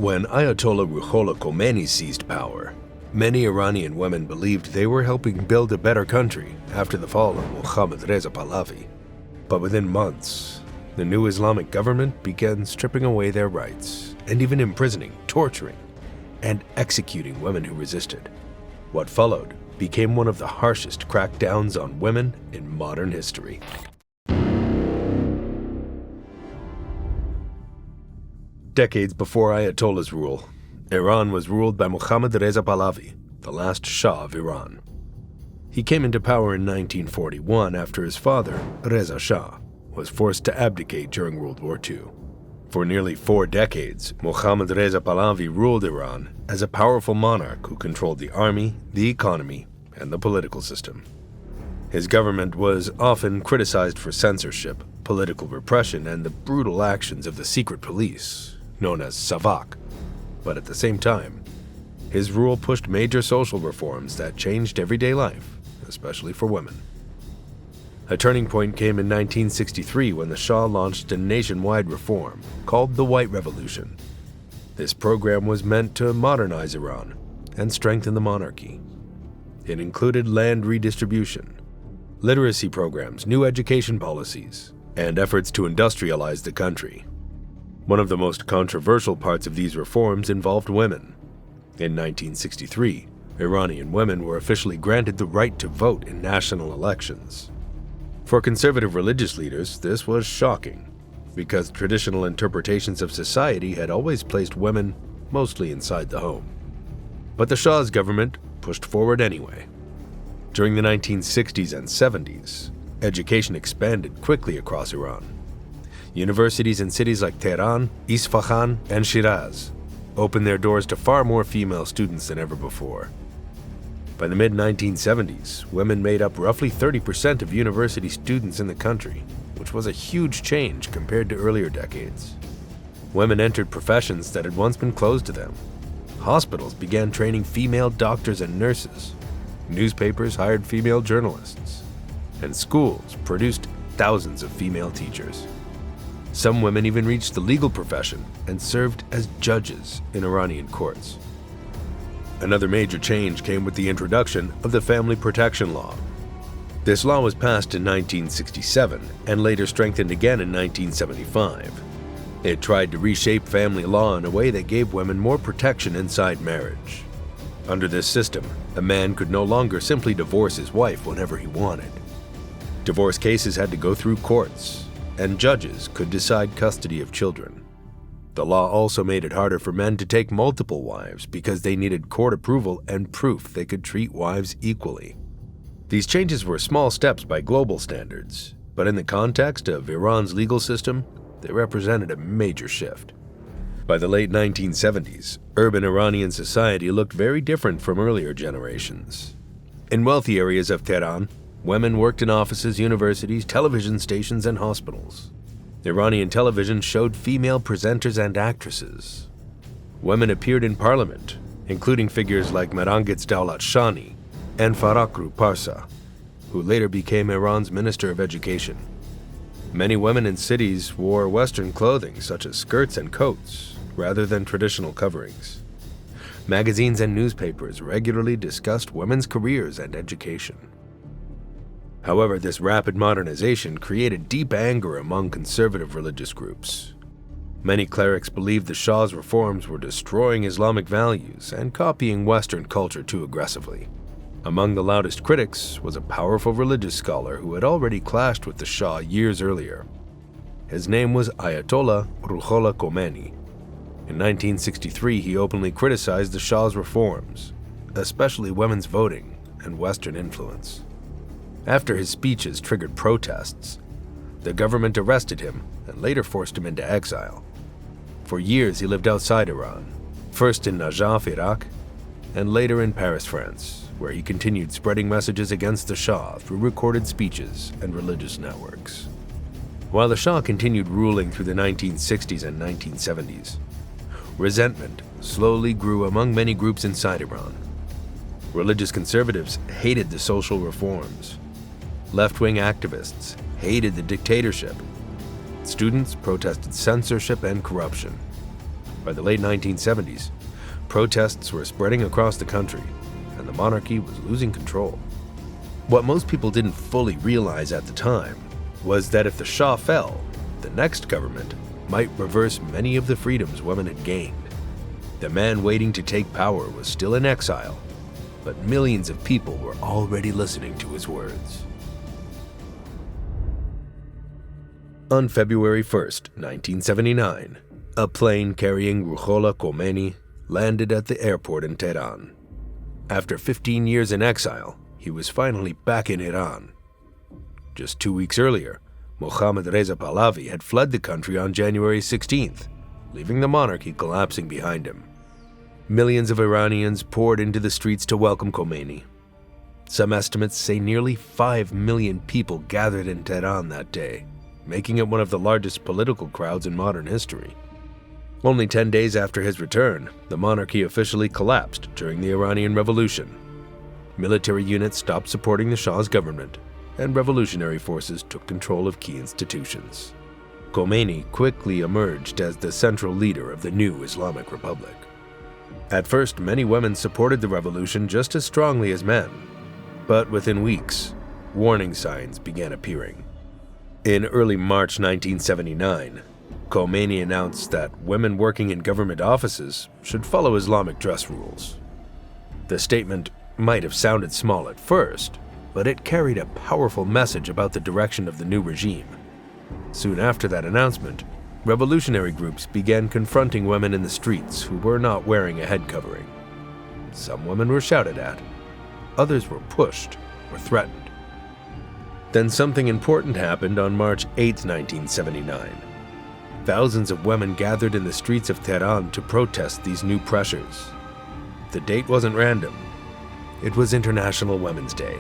When Ayatollah Ruhollah Khomeini seized power, many Iranian women believed they were helping build a better country after the fall of Mohammad Reza Pahlavi. But within months, the new Islamic government began stripping away their rights and even imprisoning, torturing, and executing women who resisted. What followed became one of the harshest crackdowns on women in modern history. Decades before Ayatollah's rule, Iran was ruled by Mohammad Reza Pahlavi, the last Shah of Iran. He came into power in 1941 after his father, Reza Shah, was forced to abdicate during World War II. For nearly 4 decades, Mohammad Reza Pahlavi ruled Iran as a powerful monarch who controlled the army, the economy, and the political system. His government was often criticized for censorship, political repression, and the brutal actions of the secret police, known as Savak. But at the same time, his rule pushed major social reforms that changed everyday life, especially for women. A turning point came in 1963 when the Shah launched a nationwide reform called the White Revolution. This program was meant to modernize Iran and strengthen the monarchy. It included land redistribution, literacy programs, new education policies, and efforts to industrialize the country. One of the most controversial parts of these reforms involved women. In 1963, Iranian women were officially granted the right to vote in national elections. For conservative religious leaders, this was shocking, because traditional interpretations of society had always placed women mostly inside the home. But the Shah's government pushed forward anyway. During the 1960s and 70s, education expanded quickly across Iran. Universities in cities like Tehran, Isfahan, and Shiraz opened their doors to far more female students than ever before. By the mid-1970s, women made up roughly 30% of university students in the country, which was a huge change compared to earlier decades. Women entered professions that had once been closed to them. Hospitals began training female doctors and nurses. Newspapers hired female journalists. And schools produced thousands of female teachers. Some women even reached the legal profession and served as judges in Iranian courts. Another major change came with the introduction of the Family Protection Law. This law was passed in 1967 and later strengthened again in 1975. It tried to reshape family law in a way that gave women more protection inside marriage. Under this system, a man could no longer simply divorce his wife whenever he wanted. Divorce cases had to go through courts, and judges could decide custody of children. The law also made it harder for men to take multiple wives because they needed court approval and proof they could treat wives equally. These changes were small steps by global standards, but in the context of Iran's legal system, they represented a major shift. By the late 1970s, urban Iranian society looked very different from earlier generations. In wealthy areas of Tehran, women worked in offices, universities, television stations, and hospitals. Iranian television showed female presenters and actresses. Women appeared in parliament, including figures like Marangits Daulat Shani and Farakru Parsa, who later became Iran's Minister of Education. Many women in cities wore Western clothing such as skirts and coats, rather than traditional coverings. Magazines and newspapers regularly discussed women's careers and education. However, this rapid modernization created deep anger among conservative religious groups. Many clerics believed the Shah's reforms were destroying Islamic values and copying Western culture too aggressively. Among the loudest critics was a powerful religious scholar who had already clashed with the Shah years earlier. His name was Ayatollah Ruhollah Khomeini. In 1963, he openly criticized the Shah's reforms, especially women's voting and Western influence. After his speeches triggered protests, the government arrested him and later forced him into exile. For years he lived outside Iran, first in Najaf, Iraq, and later in Paris, France, where he continued spreading messages against the Shah through recorded speeches and religious networks. While the Shah continued ruling through the 1960s and 1970s, resentment slowly grew among many groups inside Iran. Religious conservatives hated the social reforms. Left-wing activists hated the dictatorship. Students protested censorship and corruption. By the late 1970s, protests were spreading across the country, and the monarchy was losing control. What most people didn't fully realize at the time was that if the Shah fell, the next government might reverse many of the freedoms women had gained. The man waiting to take power was still in exile, but millions of people were already listening to his words. On February 1st, 1979, a plane carrying Ruhollah Khomeini landed at the airport in Tehran. After 15 years in exile, he was finally back in Iran. Just 2 weeks earlier, Mohammad Reza Pahlavi had fled the country on January 16th, leaving the monarchy collapsing behind him. Millions of Iranians poured into the streets to welcome Khomeini. Some estimates say nearly 5 million people gathered in Tehran that day, making it one of the largest political crowds in modern history. Only 10 days after his return, the monarchy officially collapsed during the Iranian Revolution. Military units stopped supporting the Shah's government, and revolutionary forces took control of key institutions. Khomeini quickly emerged as the central leader of the new Islamic Republic. At first, many women supported the revolution just as strongly as men, but within weeks, warning signs began appearing. In early March 1979, Khomeini announced that women working in government offices should follow Islamic dress rules. The statement might have sounded small at first, but it carried a powerful message about the direction of the new regime. Soon after that announcement, revolutionary groups began confronting women in the streets who were not wearing a head covering. Some women were shouted at, others were pushed or threatened. Then something important happened on March 8, 1979. Thousands of women gathered in the streets of Tehran to protest these new pressures. The date wasn't random. It was International Women's Day,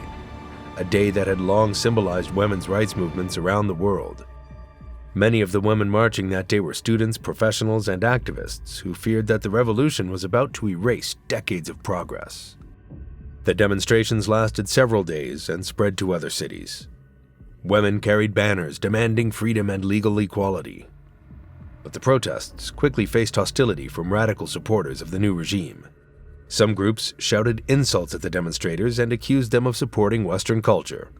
a day that had long symbolized women's rights movements around the world. Many of the women marching that day were students, professionals, and activists who feared that the revolution was about to erase decades of progress. The demonstrations lasted several days and spread to other cities. Women carried banners demanding freedom and legal equality. But the protests quickly faced hostility from radical supporters of the new regime. Some groups shouted insults at the demonstrators and accused them of supporting Western culture.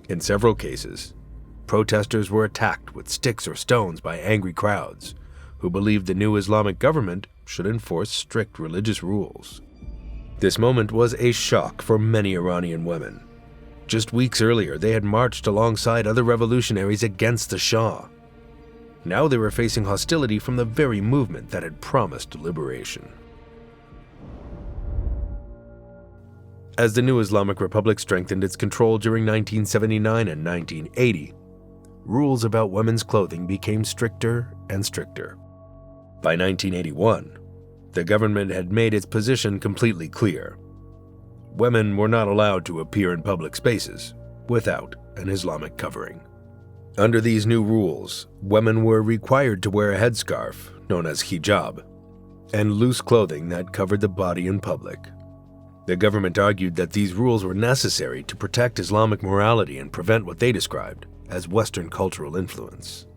In several cases, protesters were attacked with sticks or stones by angry crowds who believed the new Islamic government should enforce strict religious rules. This moment was a shock for many Iranian women. Just weeks earlier, they had marched alongside other revolutionaries against the Shah. Now they were facing hostility from the very movement that had promised liberation. As the new Islamic Republic strengthened its control during 1979 and 1980, rules about women's clothing became stricter and stricter. By 1981, the government had made its position completely clear. Women were not allowed to appear in public spaces without an Islamic covering. Under these new rules, women were required to wear a headscarf, known as hijab, and loose clothing that covered the body in public. The government argued that these rules were necessary to protect Islamic morality and prevent what they described as Western cultural influence.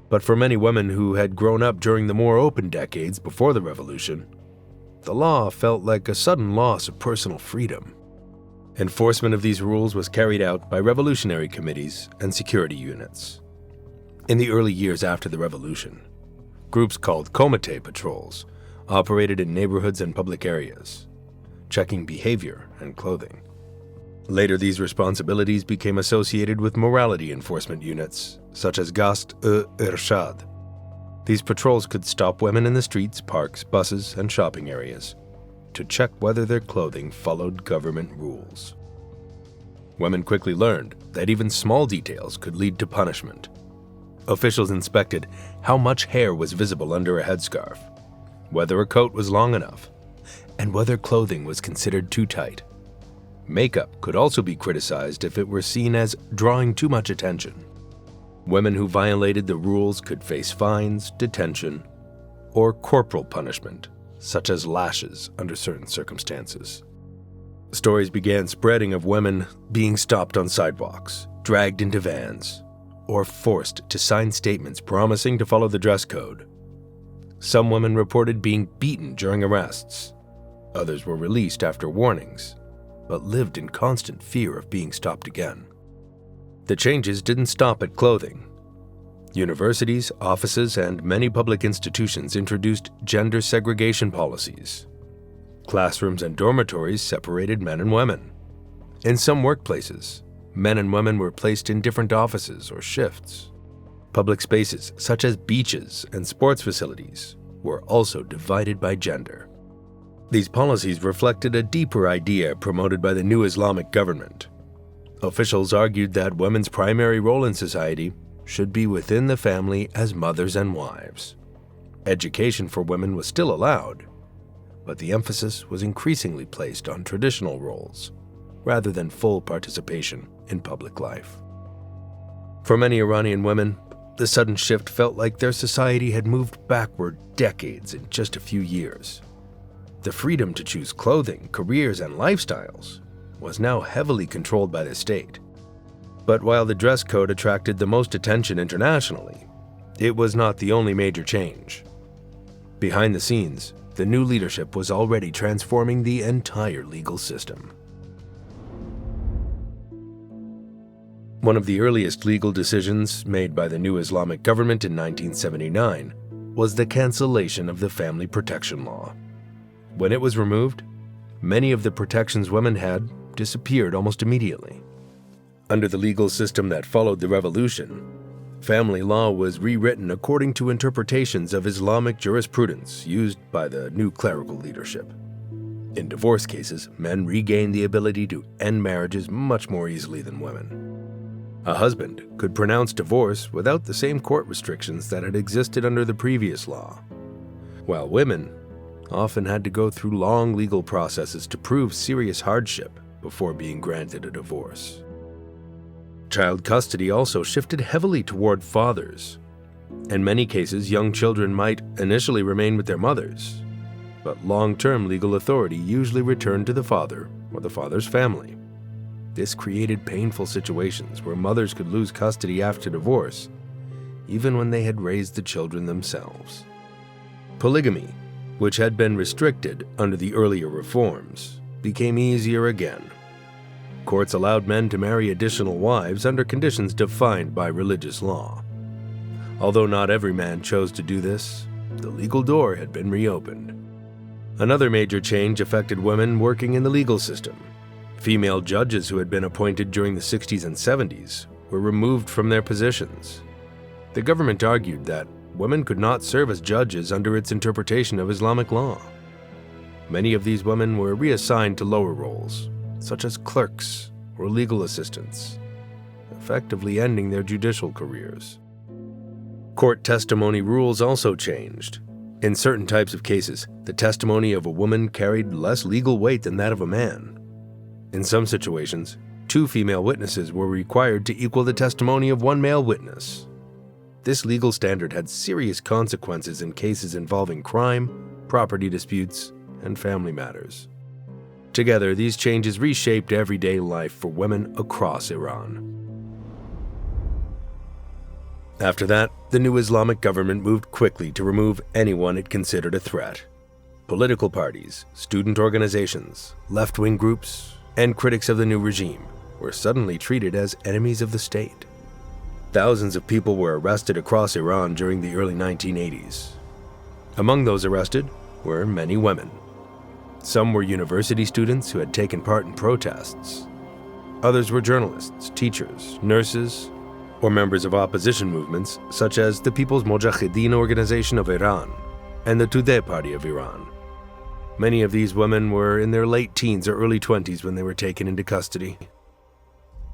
But for many women who had grown up during the more open decades before the revolution, the law felt like a sudden loss of personal freedom. Enforcement of these rules was carried out by revolutionary committees and security units. In the early years after the revolution, groups called Comité patrols operated in neighborhoods and public areas, checking behavior and clothing. Later, these responsibilities became associated with morality enforcement units, such as Gast-e-Irshad. These patrols could stop women in the streets, parks, buses, and shopping areas to check whether their clothing followed government rules. Women quickly learned that even small details could lead to punishment. Officials inspected how much hair was visible under a headscarf, whether a coat was long enough, and whether clothing was considered too tight. Makeup could also be criticized if it were seen as drawing too much attention. Women who violated the rules could face fines, detention, or corporal punishment, such as lashes under certain circumstances. Stories began spreading of women being stopped on sidewalks, dragged into vans, or forced to sign statements promising to follow the dress code. Some women reported being beaten during arrests. Others were released after warnings, but lived in constant fear of being stopped again. The changes didn't stop at clothing. Universities, offices, and many public institutions introduced gender segregation policies. Classrooms and dormitories separated men and women. In some workplaces, men and women were placed in different offices or shifts. Public spaces, such as beaches and sports facilities, were also divided by gender. These policies reflected a deeper idea promoted by the new Islamic government. Officials argued that women's primary role in society should be within the family as mothers and wives. Education for women was still allowed, but the emphasis was increasingly placed on traditional roles rather than full participation in public life. For many Iranian women, the sudden shift felt like their society had moved backward decades in just a few years. The freedom to choose clothing, careers, and lifestyles was now heavily controlled by the state. But while the dress code attracted the most attention internationally, it was not the only major change. Behind the scenes, the new leadership was already transforming the entire legal system. One of the earliest legal decisions made by the new Islamic government in 1979 was the cancellation of the family protection law. When it was removed, many of the protections women had disappeared almost immediately. Under the legal system that followed the revolution, family law was rewritten according to interpretations of Islamic jurisprudence used by the new clerical leadership. In divorce cases, men regained the ability to end marriages much more easily than women. A husband could pronounce divorce without the same court restrictions that had existed under the previous law, while women often had to go through long legal processes to prove serious hardship before being granted a divorce. Child custody also shifted heavily toward fathers. In many cases, young children might initially remain with their mothers, but long-term legal authority usually returned to the father or the father's family. This created painful situations where mothers could lose custody after divorce, even when they had raised the children themselves. Polygamy, which had been restricted under the earlier reforms, became easier again. Courts allowed men to marry additional wives under conditions defined by religious law. Although not every man chose to do this, the legal door had been reopened. Another major change affected women working in the legal system. Female judges who had been appointed during the 60s and 70s were removed from their positions. The government argued that women could not serve as judges under its interpretation of Islamic law. Many of these women were reassigned to lower roles, such as clerks or legal assistants, effectively ending their judicial careers. Court testimony rules also changed. In certain types of cases, the testimony of a woman carried less legal weight than that of a man. In some situations, 2 female witnesses were required to equal the testimony of 1 male witness. This legal standard had serious consequences in cases involving crime, property disputes, and family matters. Together, these changes reshaped everyday life for women across Iran. After that, the new Islamic government moved quickly to remove anyone it considered a threat. Political parties, student organizations, left-wing groups, and critics of the new regime were suddenly treated as enemies of the state. Thousands of people were arrested across Iran during the early 1980s. Among those arrested were many women. Some were university students who had taken part in protests. Others were journalists, teachers, nurses, or members of opposition movements such as the People's Mojahedin Organization of Iran and the Tudeh Party of Iran. Many of these women were in their late teens or early 20s when they were taken into custody.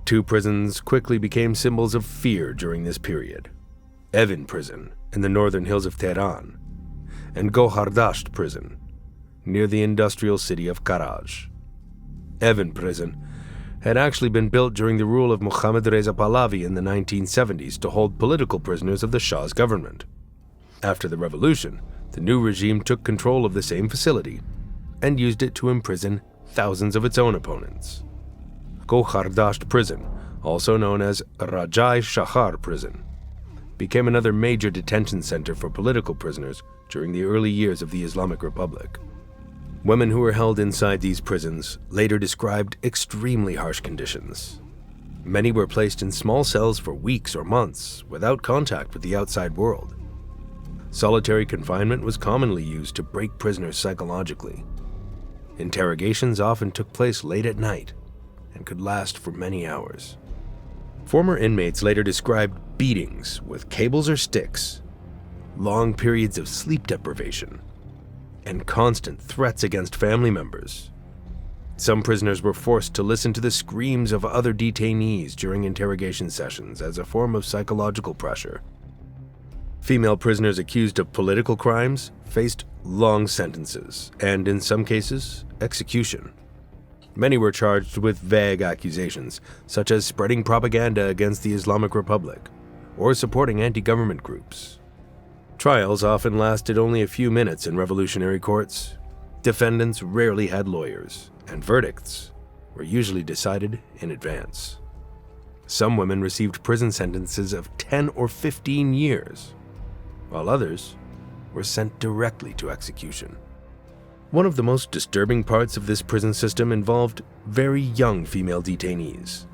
2 prisons quickly became symbols of fear during this period: Evin Prison in the northern hills of Tehran, and Gohardasht Prison near the industrial city of Karaj. Evin Prison had actually been built during the rule of Mohammad Reza Pahlavi in the 1970s to hold political prisoners of the Shah's government. After the revolution, the new regime took control of the same facility and used it to imprison thousands of its own opponents. Gohardasht Prison, also known as Rajai Shahar Prison, became another major detention center for political prisoners during the early years of the Islamic Republic. Women who were held inside these prisons later described extremely harsh conditions. Many were placed in small cells for weeks or months without contact with the outside world. Solitary confinement was commonly used to break prisoners psychologically. Interrogations often took place late at night and could last for many hours. Former inmates later described beatings with cables or sticks, long periods of sleep deprivation, and constant threats against family members. Some prisoners were forced to listen to the screams of other detainees during interrogation sessions as a form of psychological pressure. Female prisoners accused of political crimes faced long sentences and, in some cases, execution. Many were charged with vague accusations, such as spreading propaganda against the Islamic Republic or supporting anti-government groups. Trials often lasted only a few minutes in revolutionary courts. Defendants rarely had lawyers, and verdicts were usually decided in advance. Some women received prison sentences of 10 or 15 years, while others were sent directly to execution. One of the most disturbing parts of this prison system involved very young female detainees.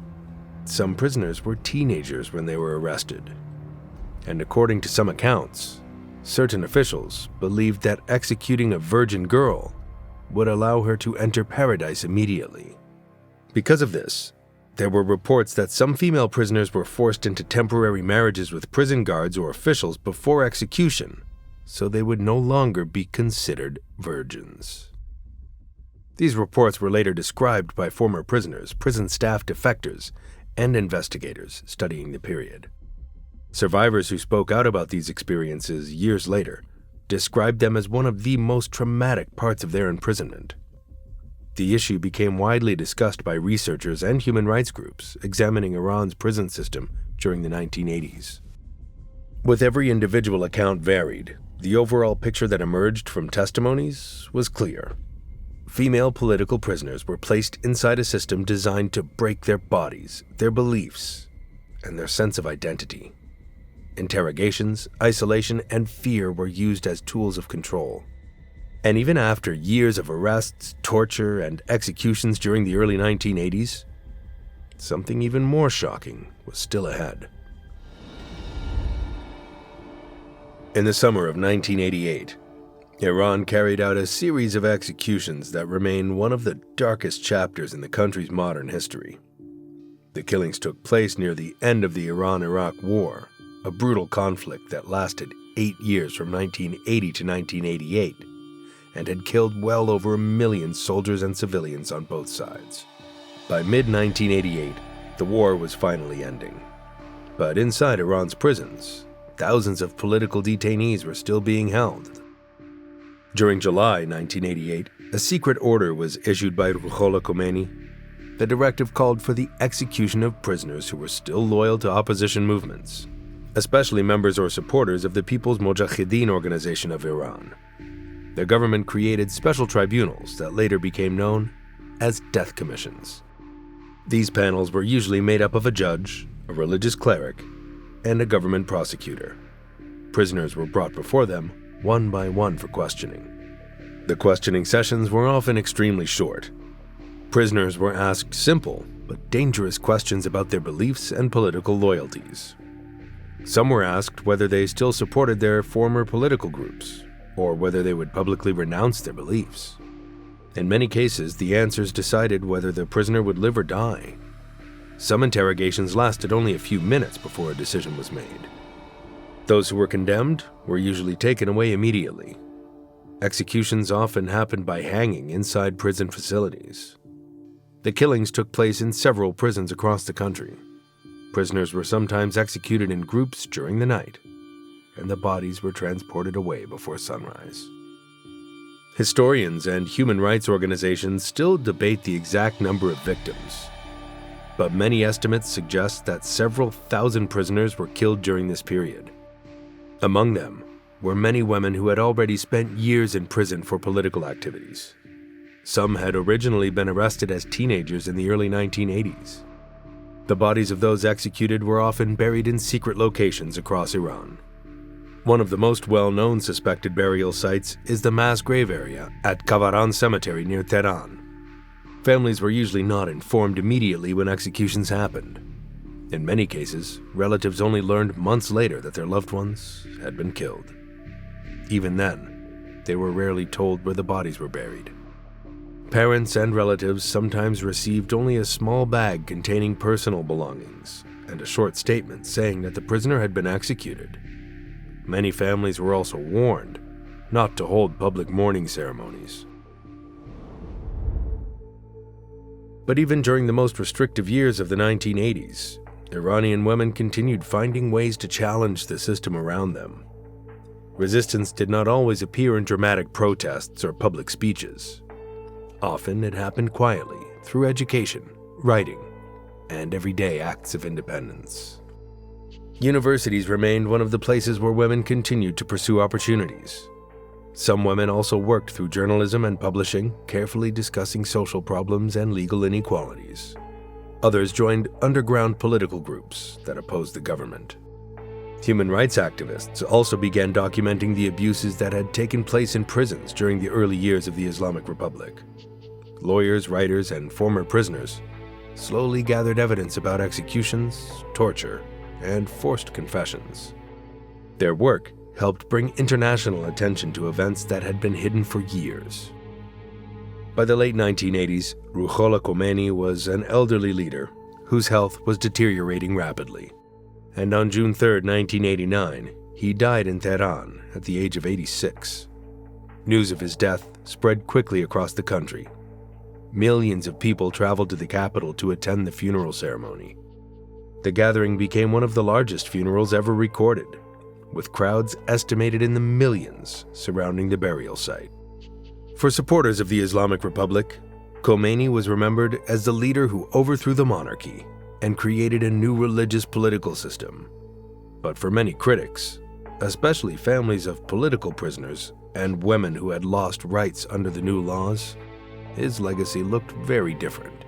Some prisoners were teenagers when they were arrested, and according to some accounts, certain officials believed that executing a virgin girl would allow her to enter paradise immediately. Because of this, there were reports that some female prisoners were forced into temporary marriages with prison guards or officials before execution, so they would no longer be considered virgins. These reports were later described by former prisoners, prison staff defectors, and investigators studying the period. Survivors who spoke out about these experiences years later described them as one of the most traumatic parts of their imprisonment. The issue became widely discussed by researchers and human rights groups examining Iran's prison system during the 1980s. With every individual account varied, the overall picture that emerged from testimonies was clear. Female political prisoners were placed inside a system designed to break their bodies, their beliefs, and their sense of identity. Interrogations, isolation, and fear were used as tools of control. And even after years of arrests, torture, and executions during the early 1980s, something even more shocking was still ahead. In the summer of 1988, Iran carried out a series of executions that remain one of the darkest chapters in the country's modern history. The killings took place near the end of the Iran-Iraq War, a brutal conflict that lasted 8 years from 1980 to 1988, and had killed well over 1 million soldiers and civilians on both sides. By mid-1988, the war was finally ending. But inside Iran's prisons, thousands of political detainees were still being held. During July 1988, a secret order was issued by Ruhollah Khomeini. The directive called for the execution of prisoners who were still loyal to opposition movements, especially members or supporters of the People's Mojahedin organization of Iran. The government created special tribunals that later became known as death commissions. These panels were usually made up of a judge, a religious cleric, and a government prosecutor. Prisoners were brought before them one by one for questioning. The questioning sessions were often extremely short. Prisoners were asked simple but dangerous questions about their beliefs and political loyalties. Some were asked whether they still supported their former political groups, or whether they would publicly renounce their beliefs. In many cases, the answers decided whether the prisoner would live or die. Some interrogations lasted only a few minutes before a decision was made. Those who were condemned were usually taken away immediately. Executions often happened by hanging inside prison facilities. The killings took place in several prisons across the country. Prisoners were sometimes executed in groups during the night, and the bodies were transported away before sunrise. Historians and human rights organizations still debate the exact number of victims, but many estimates suggest that several thousand prisoners were killed during this period. Among them were many women who had already spent years in prison for political activities. Some had originally been arrested as teenagers in the early 1980s. The bodies of those executed were often buried in secret locations across Iran. One of the most well-known suspected burial sites is the mass grave area at Kavaran Cemetery near Tehran. Families were usually not informed immediately when executions happened. In many cases, relatives only learned months later that their loved ones had been killed. Even then, they were rarely told where the bodies were buried. Parents and relatives sometimes received only a small bag containing personal belongings and a short statement saying that the prisoner had been executed. Many families were also warned not to hold public mourning ceremonies. But even during the most restrictive years of the 1980s, Iranian women continued finding ways to challenge the system around them. Resistance did not always appear in dramatic protests or public speeches. Often it happened quietly through education, writing, and everyday acts of independence. Universities remained one of the places where women continued to pursue opportunities. Some women also worked through journalism and publishing, carefully discussing social problems and legal inequalities. Others joined underground political groups that opposed the government. Human rights activists also began documenting the abuses that had taken place in prisons during the early years of the Islamic Republic. Lawyers, writers, and former prisoners slowly gathered evidence about executions, torture, and forced confessions. Their work helped bring international attention to events that had been hidden for years. By the late 1980s, Ruhollah Khomeini was an elderly leader whose health was deteriorating rapidly. And on June 3, 1989, he died in Tehran at the age of 86. News of his death spread quickly across the country. Millions of people traveled to the capital to attend the funeral ceremony. The gathering became one of the largest funerals ever recorded, with crowds estimated in the millions surrounding the burial site. For supporters of the Islamic Republic, Khomeini was remembered as the leader who overthrew the monarchy and created a new religious political system. But for many critics, especially families of political prisoners and women who had lost rights under the new laws, his legacy looked very different.